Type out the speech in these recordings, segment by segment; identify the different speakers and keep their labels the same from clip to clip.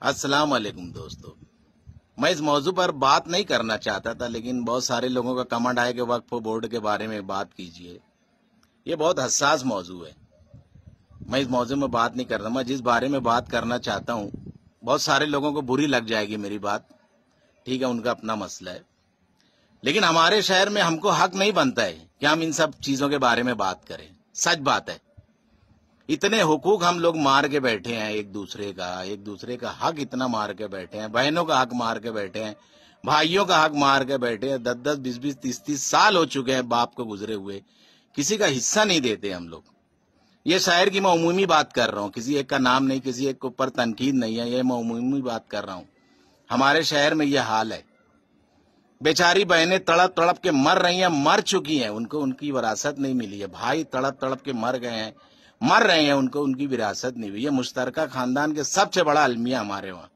Speaker 1: अस्सलाम वालेकुम दोस्तों। मैं इस मौजू पर बात नहीं करना चाहता था, लेकिन बहुत सारे लोगों का कमेंट आया कि वक्फ बोर्ड के बारे में बात कीजिए। ये बहुत हसास मौजू है। मैं इस मौजू में बात नहीं कर रहा। मैं जिस बारे में बात करना चाहता हूँ, बहुत सारे लोगों को बुरी लग जाएगी मेरी बात। ठीक है, उनका अपना मसला है, लेकिन हमारे शहर में हमको हक नहीं बनता है कि हम इन सब चीजों के बारे में बात करें। सच बात है, इतने हुकूक हम लोग मार के बैठे हैं, एक दूसरे का हक इतना मार के बैठे हैं, बहनों का हक मार के बैठे हैं, भाइयों का हक मार के बैठे हैं। 10-10, 20-20, 30-30 साल हो चुके हैं बाप को गुजरे हुए, किसी का हिस्सा नहीं देते हम लोग। ये शहर की मैं उमूमी बात कर रहा हूँ, किसी एक का नाम नहीं, किसी एक के ऊपर तनकीद नहीं है, ये मैं उमूमी बात कर रहा हूँ। हमारे शहर में ये हाल है। बेचारी बहनें तड़प तड़प के मर रही हैं, मर चुकी हैं, उनको उनकी विरासत नहीं मिली है। भाई तड़प तड़प के मर गए हैं, मर रहे हैं, उनको उनकी विरासत नहीं हुई। ये मुश्तरका खानदान के सबसे बड़ा अलमिया हमारे वहां।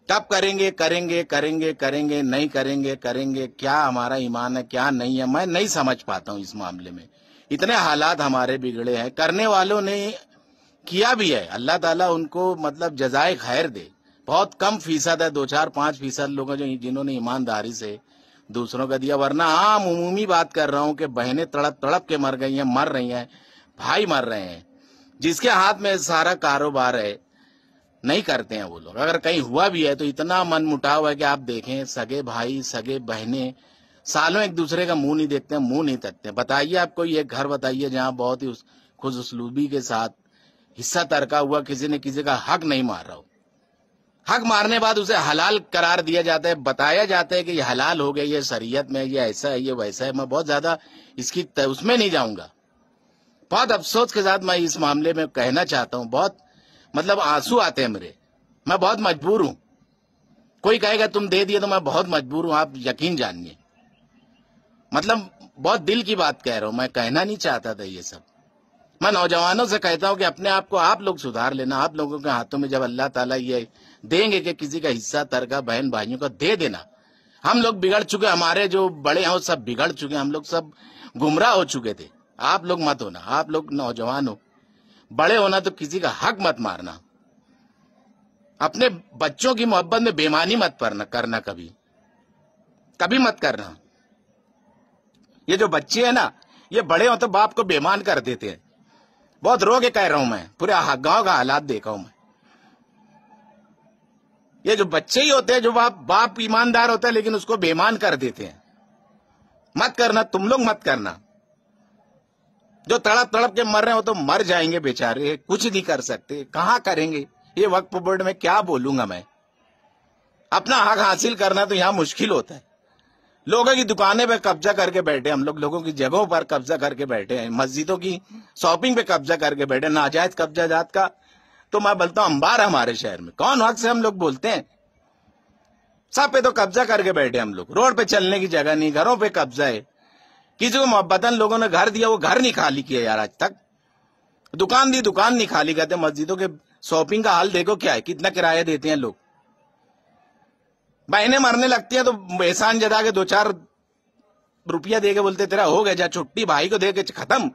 Speaker 1: कब करेंगे करेंगे करेंगे करेंगे, नहीं करेंगे करेंगे, क्या हमारा ईमान है क्या नहीं है, मैं नहीं समझ पाता हूं इस मामले में। इतने हालात हमारे बिगड़े हैं, करने वालों ने किया भी है, अल्लाह ताला उनको मतलब जजाए खैर दे। बहुत कम फीसद है, 2-4-5% लोग जिन्होंने ईमानदारी से दूसरों का दिया, वरना आम उमूमी बात कर रहा हूं कि बहनें तड़प तड़प के मर गई हैं, मर रही हैं, भाई मर रहे हैं। जिसके हाथ में सारा कारोबार है, नहीं करते हैं वो लोग। अगर कहीं हुआ भी है तो इतना मन मुटाव है कि आप देखें, सगे भाई सगे बहनें सालों एक दूसरे का मुंह नहीं देखते हैं, मुंह नहीं तकते। बताइए आप कोई एक घर बताइए जहां बहुत ही खुद उसलूबी के साथ हिस्सा तरका हुआ, किसी ने किसी का हक नहीं मार रहा हो। हक मारने बाद उसे हलाल करार दिया जाता है, बताया जाता है कि ये हलाल हो गया, ये शरीयत में, ये ऐसा है, ये वैसा है। मैं बहुत ज्यादा इसकी उसमें नहीं जाऊंगा। बहुत अफसोस के साथ मैं इस मामले में कहना चाहता हूं, बहुत मतलब आंसू आते हैं मेरे। मैं बहुत मजबूर हूं। कोई कहेगा तुम दे दिए तो मैं बहुत मजबूर हूं, आप यकीन जानिए। मतलब बहुत दिल की बात कह रहा हूं, मैं कहना नहीं चाहता था ये सब। मैं नौजवानों से कहता हूं कि अपने आप को आप लोग सुधार लेना। आप लोगों के हाथों में जब अल्लाह ताला ये देंगे कि किसी का हिस्सा तरका बहन भाइयों का दे देना। हम लोग बिगड़ चुके, हमारे जो बड़े हैं वो सब बिगड़ चुके, हम लोग सब गुमराह हो चुके थे। आप लोग मत होना, आप लोग नौजवान हो, बड़े होना तो किसी का हक मत मारना। अपने बच्चों की मोहब्बत में बेईमानी मत करना, कभी कभी मत करना। ये जो बच्चे हैं ना, ये बड़े हो तो बाप को बेईमान कर देते हैं। बहुत रो के कह रहा हूं मैं, पूरे गांव का हालात देखा हूं मैं। ये जो बच्चे ही होते हैं, जो बाप ईमानदार होता है लेकिन उसको बेईमान कर देते हैं। मत करना, तुम लोग मत करना। जो तड़प तड़प के मर रहे हो तो मर जाएंगे बेचारे, कुछ नहीं कर सकते। कहां करेंगे? ये वक्फ बोर्ड में क्या बोलूंगा मैं। अपना हक हासिल करना तो यहां मुश्किल होता है। लोगों की दुकानें पे कब्जा करके बैठे हम लोग, लोगों की जगहों पर कब्जा करके बैठे हैं, मस्जिदों की शॉपिंग पे कब्जा करके बैठे, नाजायज कब्जा जात का तो मैं बोलता हूं अंबार हमारे शहर में। कौन हक से हम लोग बोलते हैं? सब पे तो कब्जा करके बैठे हम लोग। रोड पे चलने की जगह नहीं, घरों पे कब्जा है। किसी को मोहब्बतन लोगों ने घर दिया, वो घर नहीं खाली किया यार आज तक। दुकान दी, दुकान नहीं खाली करते। मस्जिदों के शॉपिंग का हाल देखो क्या है, कितना किराया देते हैं लोग। बहनें मरने लगती हैं तो एहसान जता के 2-4 रुपया दे के बोलते तेरा हो गया, जा छुट्टी, भाई को दे के खत्म।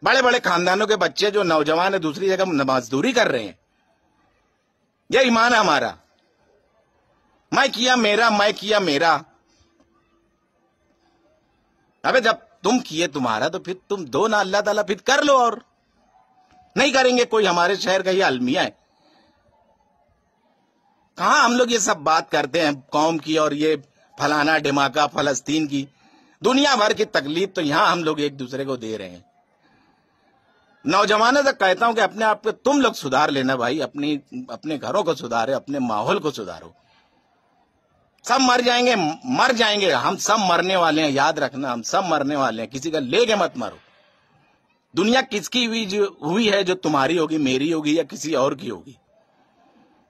Speaker 1: बड़े बड़े खानदानों के बच्चे जो नौजवान है दूसरी जगह मजदूरी कर रहे हैं। यह ईमान है हमारा। मैं किया मेरा, मैं किया मेरा। अबे जब तुम किए तुम्हारा तो फिर तुम दो ना, अल्लाह ताला फिर कर लो। और नहीं करेंगे कोई, हमारे शहर का ये अलमिया है। कहां हम लोग ये सब बात करते हैं कौम की, और ये फलाना ढिमाका फलस्तीन की, दुनिया भर की तकलीफ तो यहां हम लोग एक दूसरे को दे रहे हैं। नौजवानों से कहता हूं कि अपने आप को तुम लोग सुधार लेना भाई, अपने घरों को सुधारे, अपने माहौल को सुधारो। सब मर जाएंगे, मर जाएंगे, हम सब मरने वाले हैं, याद रखना, हम सब मरने वाले हैं। किसी का लेके मत मरो। दुनिया किसकी हुई है, जो तुम्हारी होगी, मेरी होगी या किसी और की होगी।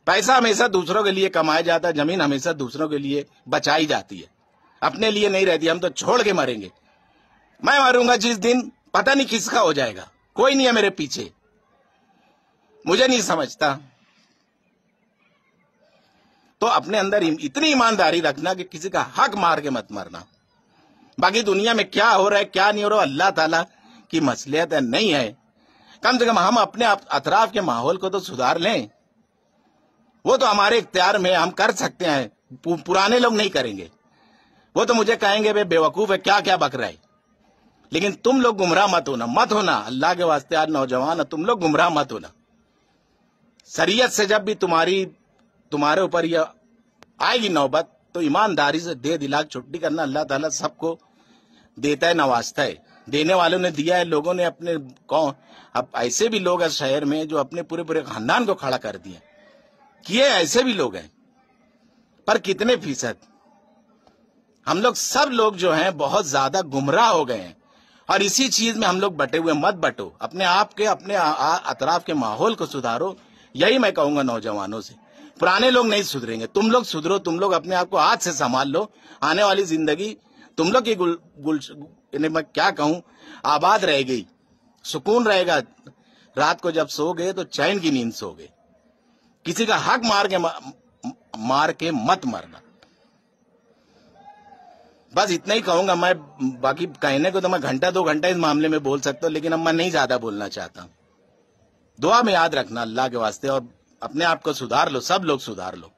Speaker 1: पैसा हमेशा दूसरों के लिए कमाया जाता है, जमीन हमेशा दूसरों के लिए बचाई जाती है, अपने लिए नहीं रहती। हम तो छोड़ के मरेंगे। मैं मरूंगा जिस दिन, पता नहीं किसका हो जाएगा, कोई नहीं है मेरे पीछे, मुझे नहीं समझता। तो अपने अंदर इतनी ईमानदारी रखना कि किसी का हक मार के मत मरना। बाकी दुनिया में क्या हो रहा है क्या नहीं हो रहा, अल्लाह ताला की मसलियत है, नहीं है। कम से कम हम अपने अतराफ के माहौल को तो सुधार लें। وہ تو ہمارے اختیار میں، ہم کر سکتے ہیں، پرانے لوگ نہیں کریں گے. وہ تو مجھے کہیں گے بے بیوقوف ہے، کیا کیا بک رہا ہے. لیکن تم لوگ گمراہ مت ہونا، اللہ کے واسطے آج نوجوان، تم لوگ گمراہ مت ہونا. شریعت سے جب بھی تمہارے اوپر یہ آئے گی نوبت، تو ایمانداری سے دے دلا چھٹی کرنا. اللہ تعالیٰ سب کو دیتا ہے، نوازتا ہے. دینے والوں نے دیا ہے، لوگوں نے اپنے اب ایسے بھی لوگ ہیں شہر میں جو اپنے پورے خاندان کو کھڑا کر دیے، کیے ایسے بھی لوگ ہیں. پر کتنے فیصد؟ ہم لوگ سب لوگ جو ہیں بہت زیادہ گمراہ ہو گئے ہیں، اور اسی چیز میں ہم لوگ بٹے ہوئے. مت بٹو، اپنے آپ کے، اپنے اطراف کے ماحول کو سدھارو. یہی میں کہوں گا نوجوانوں سے. پرانے لوگ نہیں سدھریں گے، تم لوگ سدھرو. تم لوگ اپنے آپ کو ہاتھ سے سنبھال لو. آنے والی زندگی تم لوگ کی یعنی میں کیا کہوں، آباد رہے گی، سکون رہے گا. رات کو جب سو گئے تو چین کی نیند سو گئے. کسی کا حق مار کے مت مرنا. بس اتنا ہی کہوں گا میں. باقی کہنے کو تو میں گھنٹہ 2 گھنٹہ اس معاملے میں بول سکتا ہوں، لیکن اب میں نہیں زیادہ بولنا چاہتا ہوں. دعا میں یاد رکھنا اللہ کے واسطے، اور اپنے آپ کو سدھار لو. سب لوگ سدھار لو.